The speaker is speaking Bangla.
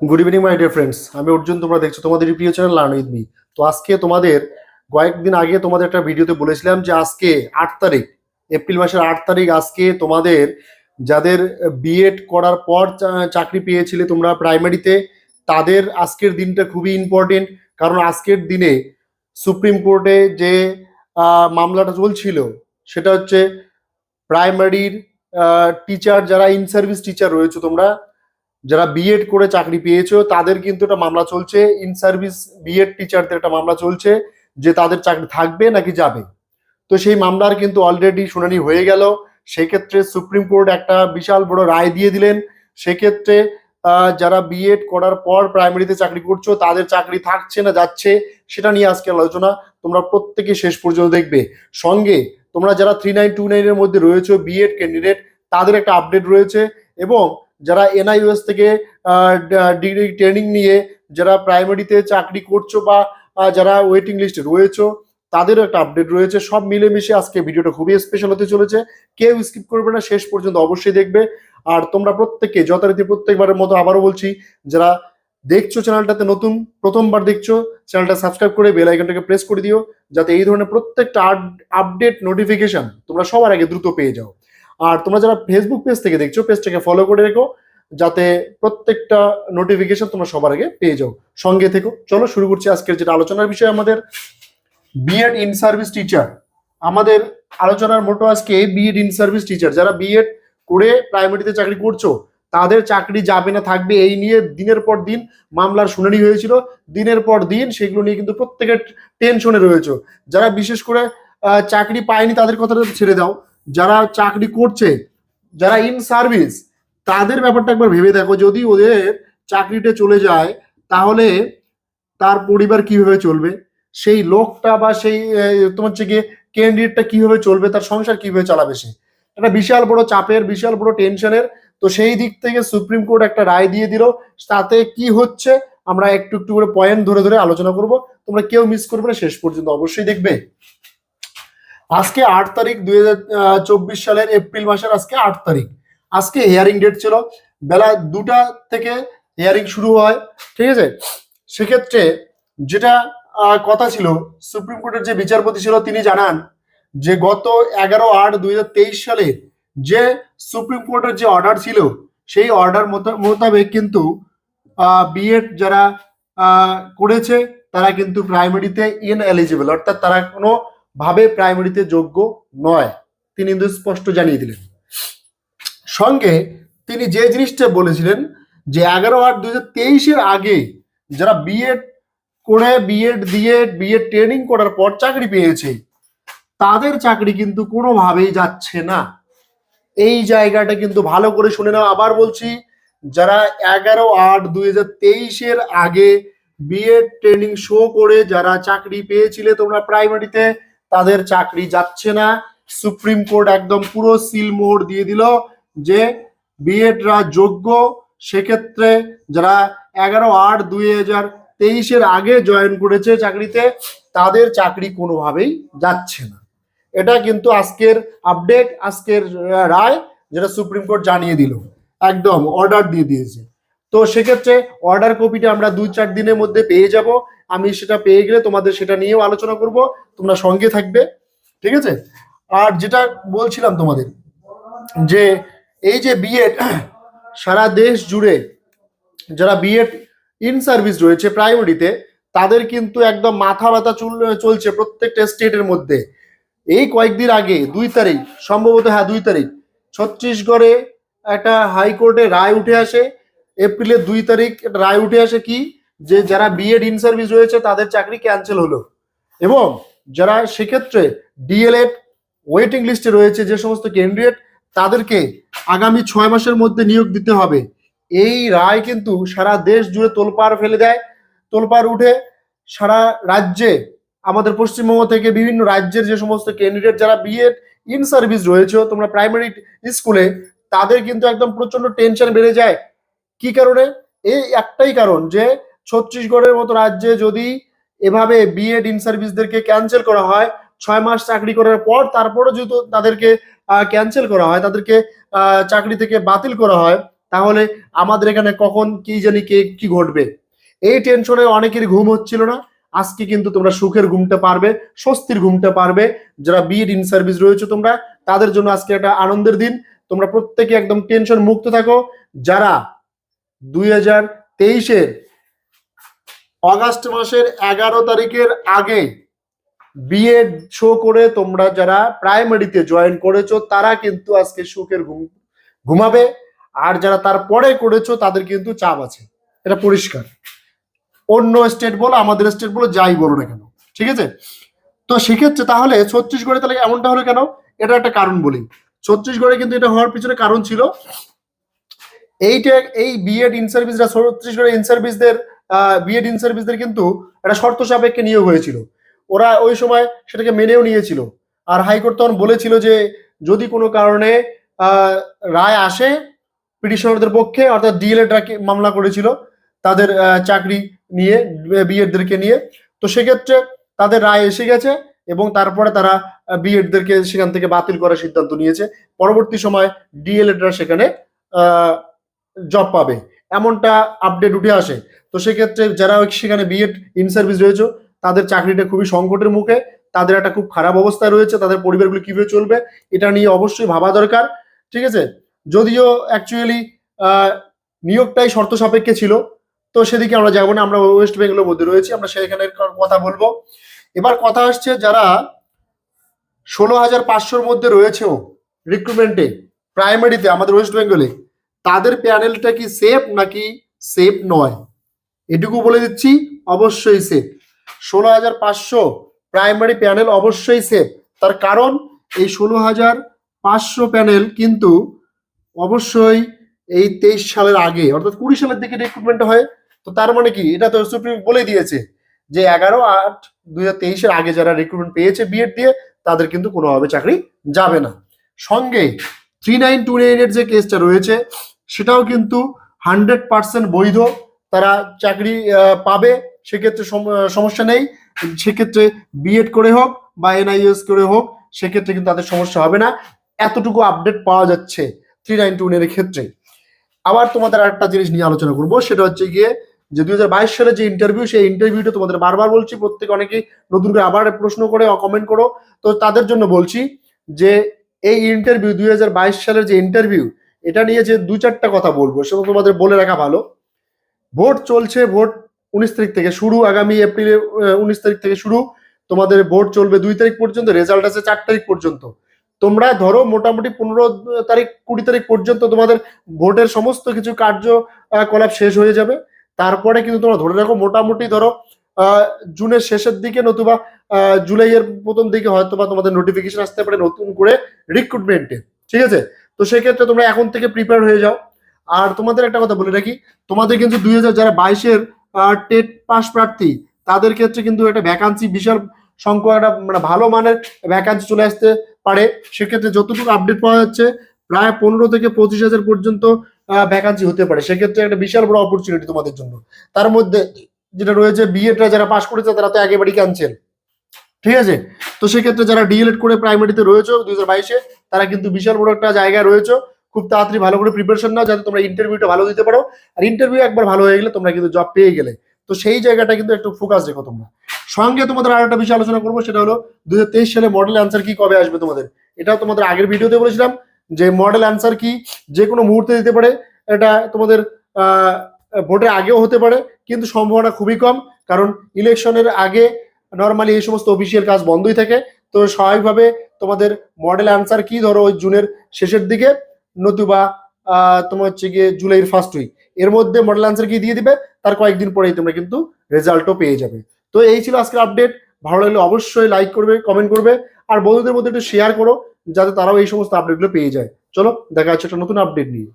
Good evening my dear friends, আমি অর্জুন। তোমরা দেখছো তোমাদের প্রিয় চ্যানেল লার্ন উইথ মি। তো আজকে তোমাদের কয়েকদিন আগে তোমাদের একটা ভিডিওতে বলেছিলাম যে আজকে 8 তারিখ, এপ্রিল মাসের 8 তারিখ, আজকে তোমাদের যাদের বিএড করার পর চাকরি পেয়েছিলে তোমরা প্রাইমারিতে, তাদের আজকের দিনটা খুবই ইম্পর্টেন্ট। কারণ আজকের দিনে সুপ্রিম কোর্টে যে মামলাটা চলছিল সেটা হচ্ছে প্রাইমারির টিচার, যারা ইন সার্ভিস টিচার রয়েছে, তোমরা যারা বিএড করে চাকরি পেয়েছো তাদের কিন্তু একটা মামলা চলছে। ইন সার্ভিস বিএড টিচারদের একটা মামলা চলছে যে তাদের চাকরি থাকবে নাকি যাবে। তো সেই মামলার কিন্তু অলরেডি শুনানি হয়ে গেল। সেক্ষেত্রে সুপ্রিম কোর্ট একটা বিশাল বড় রায় দিয়ে দিলেন। সেক্ষেত্রে যারা বিএড করার পর প্রাইমারিতে চাকরি করছো তাদের চাকরি থাকছে না যাচ্ছে, সেটা নিয়ে আজকে আলোচনা। তোমরা প্রত্যেকে শেষ পর্যন্ত দেখবে। সঙ্গে তোমরা যারা 3929 এর মধ্যে রয়েছে বিএড ক্যান্ডিডেট, তাদের একটা আপডেট রয়েছে। এবং যারা এনআইওএস থেকে ডিগ্রি ট্রেনিং নিয়ে যারা প্রাইমারিতে চাকরি করছো বা যারা ওয়েটিং লিস্টে রয়েছে, তাদেরও একটা আপডেট রয়েছে। সব মিলেমিশে আজকে ভিডিওটা খুবই স্পেশাল হতে চলেছে। কেউ স্কিপ করবে না, শেষ পর্যন্ত অবশ্যই দেখবে। আর তোমরা প্রত্যেকে যথারীতি প্রত্যেকবারের মতো আবারও বলছি, যারা দেখছো চ্যানেলটাতে নতুন, প্রথমবার দেখছো, চ্যানেলটা সাবস্ক্রাইব করে বেল আইকনটাকে প্রেস করে দিও, যাতে এই ধরনের প্রত্যেকটা আপডেট নোটিফিকেশন তোমরা সবার আগে দ্রুত পেয়ে যাও। আর তোমরা যারা ফেসবুক পেজ থেকে দেখছো, পেজটাকে ফলো করে রেখো, যাতে প্রত্যেকটা নোটিফিকেশন তোমরা সবার আগে পেয়ে যাও। সঙ্গে থেকো। চলো শুরু করছি আজকের যেটা আলোচনার বিষয়, আমাদের বিএড ইন সার্ভিস টিচার। আমাদের আলোচনার মোটো আজকে বিএড ইন সার্ভিস টিচার, যারা বিএড করে প্রাইমারিতে চাকরি করছো তাদের চাকরি যাবে না থাকবে, এই নিয়ে দিনের পর দিন মামলার শুনানি হয়েছিল। দিনের পর দিন সেগুলো নিয়ে কিন্তু প্রত্যেকের টেনশনে রয়েছে। যারা বিশেষ করে চাকরি পায়নি তাদের কথাটা ছেড়ে দাও, যারা চাকরি করছে, যারা ইন সার্ভিস, তাদের ব্যাপারটা একবার ভেবে দেখো। যদি ওদের চাকরিটা চলে যায় তাহলে তার পরিবার কিভাবে চলবে, সেই লোকটা বা সেই তোমার হচ্ছে গিয়ে ক্যান্ডিডেটটা কিভাবে চলবে, তার সংসার কিভাবে চালাবে, সে একটা বিশাল বড় চাপের, বিশাল বড় টেনশনের। তো সেই দিক থেকে সুপ্রিম কোর্ট একটা রায় দিয়ে দিল। তাতে কি হচ্ছে আমরা একটু একটু করে পয়েন্ট ধরে ধরে আলোচনা করব। তোমরা কেউ মিস করবে না, শেষ পর্যন্ত অবশ্যই দেখবে। আজকে 8 তারিখ 2024 সালের এপ্রিল মাসের আজকে 8 তারিখ। আজকে হিয়ারিং ডেট ছিল, বেলা 2টা থেকে হিয়ারিং শুরু হয়। ঠিক আছে। সেক্ষেত্রে যেটা কথা ছিল, সুপ্রিম কোর্টের যে বিচারপতি ছিল তিনি জানান যে গত 11/8/2023 সালে যে সুপ্রিম কোর্টের যে অর্ডার ছিল, সেই অর্ডার মোতাবেক কিন্তু বিএড যারা করেছে তারা কিন্তু প্রাইমারিতে ইনএলিজিবল, অর্থাৎ তারা কোনো ভাবে প্রাইমারিতে যোগ্য নয়, তিনি কিন্তু স্পষ্ট জানিয়ে দিলেন। সঙ্গে তিনি যে জিনিসটা বলেছিলেন যে 11/8/2023 আগে যারা বিএড করে, বিএড দিয়ে, বিএড ট্রেনিং করার পর চাকরি পেয়েছে, তাদের চাকরি কিন্তু কোনোভাবেই যাচ্ছে না। এই জায়গাটা কিন্তু ভালো করে শুনে নাও। আবার বলছি, যারা 11/8/2023 আগে বিএড ট্রেনিং শো করে যারা চাকরি পেয়েছিলে তোমরা প্রাইমারিতে, তাদের চাকরি যাচ্ছে না। সুপ্রিম কোর্ট একদম পুরো সিলমোহর দিয়ে দিল যে বিএডরা যোগ্য। সেক্ষেত্রে যারা 11/8/2023 আগে জয়েন করেছে চাকরিতে, তাদের চাকরি কোনোভাবেই যাচ্ছে না। এটা কিন্তু আজকের আপডেট, আজকের রায়, যেটা সুপ্রিম কোর্ট জানিয়ে দিল, একদম অর্ডার দিয়ে দিয়েছে। তো সেক্ষেত্রে অর্ডার কপিটা আমরা 2-4 দিনের মধ্যে পেয়ে যাব। আমি সেটা পেয়ে গেলে তোমাদের সেটা নিয়েও আলোচনা করব, তোমরা সঙ্গে থাকবে। ঠিক আছে। আর যেটা বলছিলাম তোমাদের, যে এই যে বিএড সারা দেশ জুড়ে যারা বিএড ইন সার্ভিস রয়েছে প্রাইমারিতে, তাদের কিন্তু একদম মাথা ব্যথা চলছে প্রত্যেকটা স্টেটের মধ্যে। এই কয়েকদিন আগে 2 তারিখ, সম্ভবত 2 তারিখ, ছত্তিশগড়ে একটা হাইকোর্টে রায় উঠে আসে। এপ্রিলের 2 তারিখ একটা রায় উঠে আসে কি, যে যারা বিএড ইন সার্ভিস রয়েছে তাদের চাকরি ক্যান্সেল হলো, এবং যারা সেক্ষেত্রে ডিএলএড ওয়েটিং লিস্টে রয়েছে যে সমস্ত ক্যান্ডিডেট, তাদেরকে আগামী 6 মাসের মধ্যে নিয়োগ দিতে হবে। এই রায় কিন্তু সারা দেশ জুড়ে তোলপাড় ফেলে দেয়, তোলপাড় উঠে সারা রাজ্যে। আমাদের পশ্চিমবঙ্গ থেকে বিভিন্ন রাজ্যের যে সমস্ত ক্যান্ডিডেট যারা বিএড ইন সার্ভিস রয়েছে তোমরা প্রাইমারি স্কুলে, তাদের কিন্তু একদম প্রচন্ড টেনশন বেড়ে যায়। কি কারণে? এই একটাই কারণ, যে ছত্তিশগড়ের মতো রাজ্যে যদি এভাবে বিএড ইন সার্ভিসদেরকে ক্যান্সেল করা হয় 6 মাস চাকরি করার পর, তারপরও যদি তাদেরকে ক্যান্সেল করা হয়, তাদেরকে চাকরি থেকে বাতিল করা হয়, তাহলে আমাদের এখানে কখন কি জানি কে কি ঘটবে, এই টেনশনে অনেকেরই ঘুম হচ্ছিল না। আজকে কিন্তু তোমরা সুখের ঘুমটা পারবে, স্বস্তির ঘুমটা পারবে। যারা বিএড ইন সার্ভিস রয়েছে তোমরা, তাদের জন্য আজকে একটা আনন্দের দিন। তোমরা প্রত্যেকে একদম টেনশন মুক্ত থাকো। যারা 2023-এর অগাস্ট মাসের 11 তারিখের আগে বিএড শো করে তোমরা যারা প্রাইমারিতে জয়েন করেছো, তারা কিন্তু আজকে সুখের ঘুমাবে। আর যারা তারপরে করেছো তাদের কিন্তু চাপ আছে, এটা পরিষ্কার। অন্য স্টেট বলো, আমাদের স্টেট বলো, যাই বলো না কেন, ঠিক আছে? তো সেক্ষেত্রে তাহলে ছত্তিশগড়ে তাহলে এমনটা হলো কেন, এটা একটা কারণ বলি। ছত্তিশগড়ে কিন্তু এটা হওয়ার পিছনে কারণ ছিল এই বিএড ইন সার্ভিসরা, ছত্তিশগড়ের ইন সার্ভিসদের, বিএড ইন সার্ভিসদের কিন্তু একটা শর্ত সাপেক্ষে নিয়োগ হয়েছিল। ওরা ওই সময় সেটাকে মেনেও নিয়েছিল। আর হাইকোর্ট তখন বলেছিল যে যদি কোনো কারণে রায় আসে পিটিশনারদের পক্ষে, অর্থাৎ ডিএলএডরা মামলা করেছিল তাদের চাকরি নিয়ে, বিএডদেরকে নিয়ে, তো সেক্ষেত্রে তাদের রায় এসে গেছে এবং তারপরে তারা বিএডদেরকে সেখান থেকে বাতিল করার সিদ্ধান্ত নিয়েছে। পরবর্তী সময় ডিএলএডরা সেখানে জব পাবে, এমনটা আপডেট উঠে আসে। তো সেক্ষেত্রে যারা সেখানে বিএড ইন সার্ভিস রয়েছে তাদের চাকরিটা খুবই সংকটের মুখে, তাদের একটা খুব খারাপ অবস্থায় রয়েছে, তাদের পরিবারগুলো কিভাবে চলবে এটা নিয়ে অবশ্যই ভাবা দরকার, ঠিক আছে? যদিও অ্যাকচুয়ালি নিয়োগটাই শর্ত সাপেক্ষে ছিল, তো সেদিকে আমরা যাবো না, আমরা ওয়েস্ট বেঙ্গলের মধ্যে রয়েছি, আমরা সেখানে কথা বলবো। এবার কথা আসছে যারা 16,500-র মধ্যে রয়েছেও রিক্রুটমেন্টে প্রাইমারিতে আমাদের ওয়েস্ট বেঙ্গলে, তাদের প্যানেলটা কি সেফ নাকি সেফ নয়, এটুকু বলে দিচ্ছি। অবশ্যই সেফ। 16,500 প্রাইমারি প্যানেল অবশ্যই সেফ। তার কারণ এই 16,500 প্যানেল কিন্তু অবশ্যই এই 23 সালের আগে, অর্থাৎ 20 সালের দিকে রিক্রুটমেন্ট হয়। তো তার মানে কি, এটা তো সুপ্রিম বলে দিয়েছে যে 11/8/2023-এর আগে যারা রিক্রুটমেন্ট পেয়েছে বিএড দিয়ে, তাদের কিন্তু কোনোভাবে চাকরি যাবে না। সঙ্গে 3929-এর যে কেসটা রয়েছে সেটাও কিন্তু 100% বৈধ, তারা চাকরি পাবে, সেক্ষেত্রে সমস্যা নেই। সেক্ষেত্রে বিএড করে হোক বা এনআইএস করে হোক, সেক্ষেত্রে কিন্তু তাদের সমস্যা হবে না, এতটুকু আপডেট পাওয়া যাচ্ছে 3929-এর ক্ষেত্রে। আবার তোমাদের আরেকটা জিনিস নিয়ে আলোচনা করবো, সেটা হচ্ছে গিয়ে যে 2022 সালে যে ইন্টারভিউ, সেই ইন্টারভিউটা তোমাদের বারবার বলছি, প্রত্যেকে অনেকেই নতুন করে আবার প্রশ্ন করে কমেন্ট করো, তো তাদের জন্য বলছি যে এই ইন্টারভিউ 2022 সালের যে ইন্টারভিউ, এটা নিয়ে যে 2-4টা কথা বলবো সেটা তোমাদের বলে রাখা ভালো। ভোট চলছে, ভোট 19 তারিখ থেকে শুরু, আগামী এপ্রিলে 19 তারিখ থেকে শুরু, তোমাদের ভোট চলবে 2 তারিখ পর্যন্ত, রেজাল্ট আছে 4 তারিখ পর্যন্ত। তোমরা ধরো মোটামুটি 15 তারিখ 20 তারিখ পর্যন্ত তোমাদের ভোটের সমস্ত কিছু কার্যকলাপ শেষ হয়ে যাবে। তারপরে কিন্তু তোমরা ধরে রাখো মোটামুটি ধরো জুনের শেষের দিকে নতুবা জুলাইয়ের প্রথম দিকে হয়তো বা তোমাদের নোটিফিকেশন আসতে পারে নতুন করে রিক্রুটমেন্টে, ঠিক আছে? তো সেক্ষেত্রে তোমরা এখন থেকে প্রিপেয়ার হয়ে যাও। আর তোমাদের একটা কথা বলে রাখি, তোমাদের কিন্তু 2022-এর টেট পাস প্রার্থী, তাদের ক্ষেত্রে কিন্তু একটা ভ্যাকান্সি বিশাল সংখ্যা, একটা মানে ভালো মানের ভ্যাকান্সি চলে আসতে পারে। সেক্ষেত্রে যতটুকু আপডেট পাওয়া যাচ্ছে প্রায় 15 থেকে 25,000 পর্যন্ত ভ্যাকান্সি হতে পারে। সেক্ষেত্রে একটা বিশাল বড় অপরচুনিটি তোমাদের জন্য। তার মধ্যে যেটা রয়েছে, বিএডরা যারা পাস করেছে তারা তো একেবারেই ক্যান্সেল, ঠিক আছে? তো সেক্ষেত্রে যারা ডিএলএড করে প্রাইমারিতে রয়েছে 2022-এ, তারা কিন্তু বিশাল বড় একটা জায়গায় রয়েছে। খুব তাড়াতাড়ি ভালো করে প্রিপারেশন নাও, যাতে তোমরা ইন্টারভিউটা ভালো দিতে পারো। আর ইন্টারভিউ একবার ভালো হয়ে গেলে তোমরা কিন্তু জব পেয়ে গেলে, তো সেই জায়গাটা কিন্তু একটু ফোকাস রেখো তোমরা। সঙ্গে তোমাদের আর একটা বিষয় আলোচনা করবো, সেটা হলো 2023 সালে মডেল অ্যান্সার কি কবে আসবে তোমাদের। এটাও তোমাদের আগের ভিডিওতে বলেছিলাম যে মডেল অ্যান্সার কি যে কোনো মুহূর্তে দিতে পারে। এটা তোমাদের ভোটের আগেও হতে পারে, কিন্তু সম্ভাবনা খুবই কম, কারণ ইলেকশনের আগে নর্মালি এই সমস্ত অফিসিয়াল কাজ বন্ধই থাকে। তো স্বাভাবিকভাবে তোমাদের মডেল অ্যান্সার কি ধরো ওই জুনের শেষের দিকে, নতুবা তোমার হচ্ছে গিয়ে জুলাইয়ের ফার্স্ট উইক, এর মধ্যে মডেল অ্যান্সার কি দিয়ে দিবে, তার কয়েকদিন পরেই তোমরা কিন্তু রেজাল্টও পেয়ে যাবে। তো এই ছিল আজকের আপডেট। ভালো লাগলে অবশ্যই লাইক করবে, কমেন্ট করবে, আর বন্ধুদের মধ্যে একটু শেয়ার করো, যাতে তারাও এই সমস্ত আপডেটগুলো পেয়ে যায়। চলো দেখা যাচ্ছে একটা নতুন আপডেট নিয়ে।